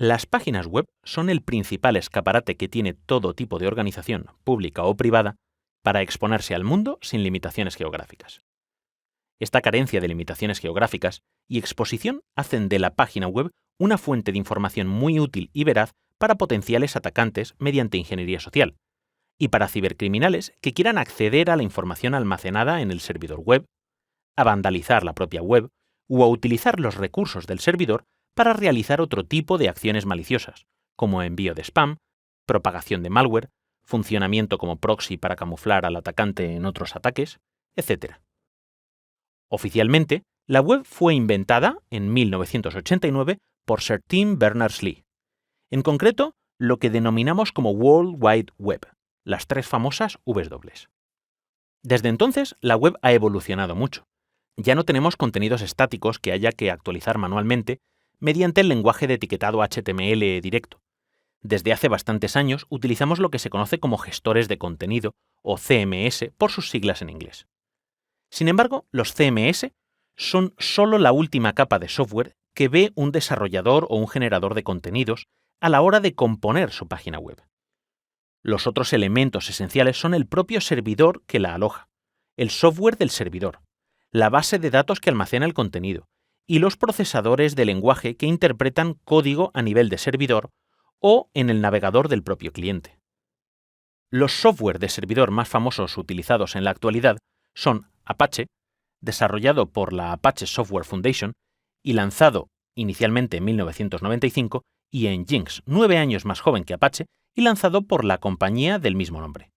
Las páginas web son el principal escaparate que tiene todo tipo de organización, pública o privada, para exponerse al mundo sin limitaciones geográficas. Esta carencia de limitaciones geográficas y exposición hacen de la página web una fuente de información muy útil y veraz para potenciales atacantes mediante ingeniería social, y para cibercriminales que quieran acceder a la información almacenada en el servidor web, a vandalizar la propia web o a utilizar los recursos del servidor para realizar otro tipo de acciones maliciosas, como envío de spam, propagación de malware, funcionamiento como proxy para camuflar al atacante en otros ataques, etc. Oficialmente, la web fue inventada en 1989 por Sir Tim Berners-Lee. En concreto, lo que denominamos como World Wide Web, las tres famosas W. Desde entonces, la web ha evolucionado mucho. Ya no tenemos contenidos estáticos que haya que actualizar manualmente mediante el lenguaje de etiquetado HTML directo. Desde hace bastantes años utilizamos lo que se conoce como gestores de contenido, o CMS por sus siglas en inglés. Sin embargo, los CMS son solo la última capa de software que ve un desarrollador o un generador de contenidos a la hora de componer su página web. Los otros elementos esenciales son el propio servidor que la aloja, el software del servidor, la base de datos que almacena el contenido y los procesadores de lenguaje que interpretan código a nivel de servidor o en el navegador del propio cliente. Los software de servidor más famosos utilizados en la actualidad son Apache, desarrollado por la Apache Software Foundation y lanzado inicialmente en 1995, y Nginx, 9 años más joven que Apache y lanzado por la compañía del mismo nombre.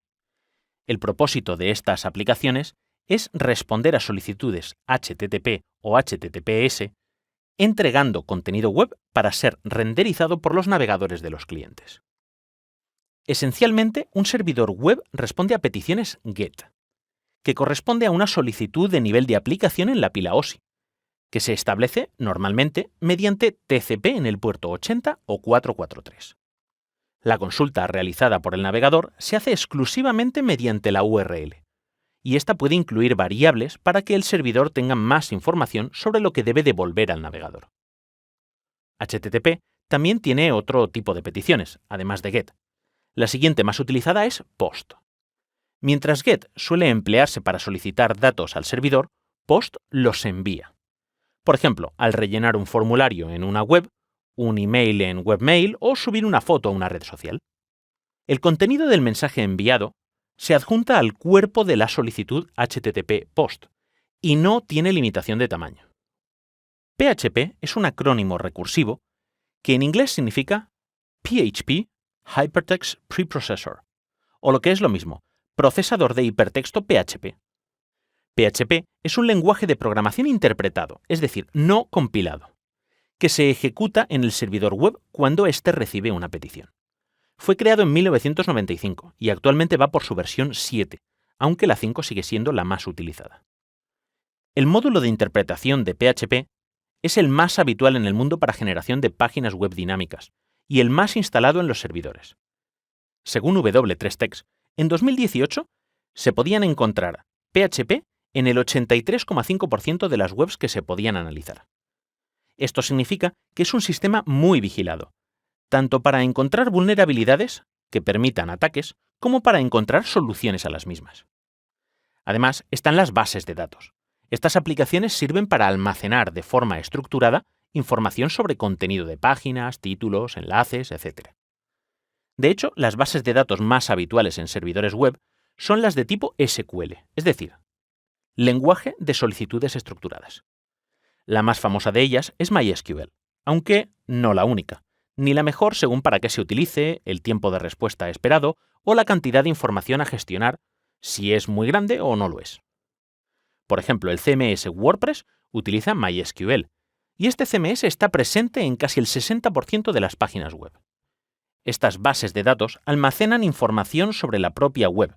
El propósito de estas aplicaciones es responder a solicitudes HTTP o HTTPS entregando contenido web para ser renderizado por los navegadores de los clientes. Esencialmente, un servidor web responde a peticiones GET, que corresponde a una solicitud de nivel de aplicación en la pila OSI, que se establece normalmente mediante TCP en el puerto 80 o 443. La consulta realizada por el navegador se hace exclusivamente mediante la URL, y esta puede incluir variables para que el servidor tenga más información sobre lo que debe devolver al navegador. HTTP también tiene otro tipo de peticiones, además de GET. La siguiente más utilizada es POST. Mientras GET suele emplearse para solicitar datos al servidor, POST los envía. Por ejemplo, al rellenar un formulario en una web, un email en webmail o subir una foto a una red social. El contenido del mensaje enviado se adjunta al cuerpo de la solicitud HTTP POST y no tiene limitación de tamaño. PHP es un acrónimo recursivo que en inglés significa PHP Hypertext Preprocessor, o lo que es lo mismo, procesador de hipertexto PHP. PHP es un lenguaje de programación interpretado, es decir, no compilado, que se ejecuta en el servidor web cuando éste recibe una petición. Fue creado en 1995 y actualmente va por su versión 7, aunque la 5 sigue siendo la más utilizada. El módulo de interpretación de PHP es el más habitual en el mundo para generación de páginas web dinámicas y el más instalado en los servidores. Según W3Techs, en 2018 se podían encontrar PHP en el 83,5% de las webs que se podían analizar. Esto significa que es un sistema muy vigilado, tanto para encontrar vulnerabilidades que permitan ataques como para encontrar soluciones a las mismas. Además, están las bases de datos. Estas aplicaciones sirven para almacenar de forma estructurada información sobre contenido de páginas, títulos, enlaces, etc. De hecho, las bases de datos más habituales en servidores web son las de tipo SQL, es decir, lenguaje de solicitudes estructuradas. La más famosa de ellas es MySQL, aunque no la única, ni la mejor según para qué se utilice, el tiempo de respuesta esperado o la cantidad de información a gestionar, si es muy grande o no lo es. Por ejemplo, el CMS WordPress utiliza MySQL, y este CMS está presente en casi el 60% de las páginas web. Estas bases de datos almacenan información sobre la propia web,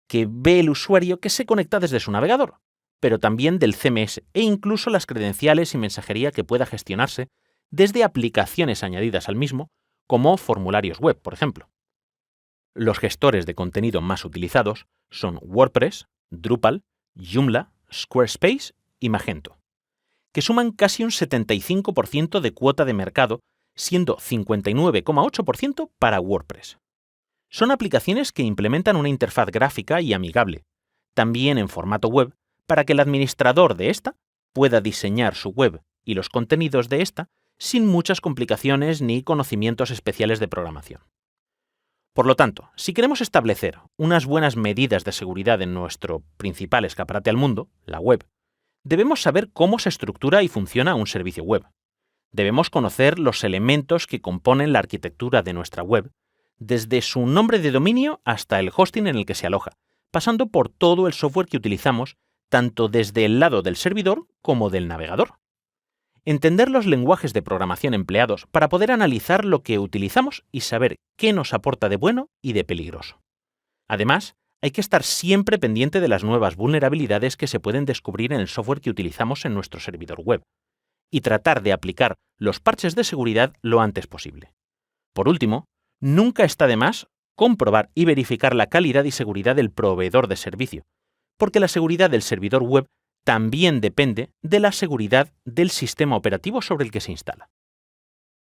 que ve el usuario que se conecta desde su navegador, pero también del CMS e incluso las credenciales y mensajería que pueda gestionarse desde aplicaciones añadidas al mismo, como formularios web, por ejemplo. Los gestores de contenido más utilizados son WordPress, Drupal, Joomla, Squarespace y Magento, que suman casi un 75% de cuota de mercado siendo 59,8% para WordPress. Son aplicaciones que implementan una interfaz gráfica y amigable, también en formato web, para que el administrador de esta pueda diseñar su web y los contenidos de esta sin muchas complicaciones ni conocimientos especiales de programación. Por lo tanto, si queremos establecer unas buenas medidas de seguridad en nuestro principal escaparate al mundo, la web, debemos saber cómo se estructura y funciona un servicio web. Debemos conocer los elementos que componen la arquitectura de nuestra web, desde su nombre de dominio hasta el hosting en el que se aloja, pasando por todo el software que utilizamos, tanto desde el lado del servidor como del navegador. Entender los lenguajes de programación empleados para poder analizar lo que utilizamos y saber qué nos aporta de bueno y de peligroso. Además, hay que estar siempre pendiente de las nuevas vulnerabilidades que se pueden descubrir en el software que utilizamos en nuestro servidor web, y tratar de aplicar los parches de seguridad lo antes posible. Por último, nunca está de más comprobar y verificar la calidad y seguridad del proveedor de servicio, porque la seguridad del servidor web también depende de la seguridad del sistema operativo sobre el que se instala.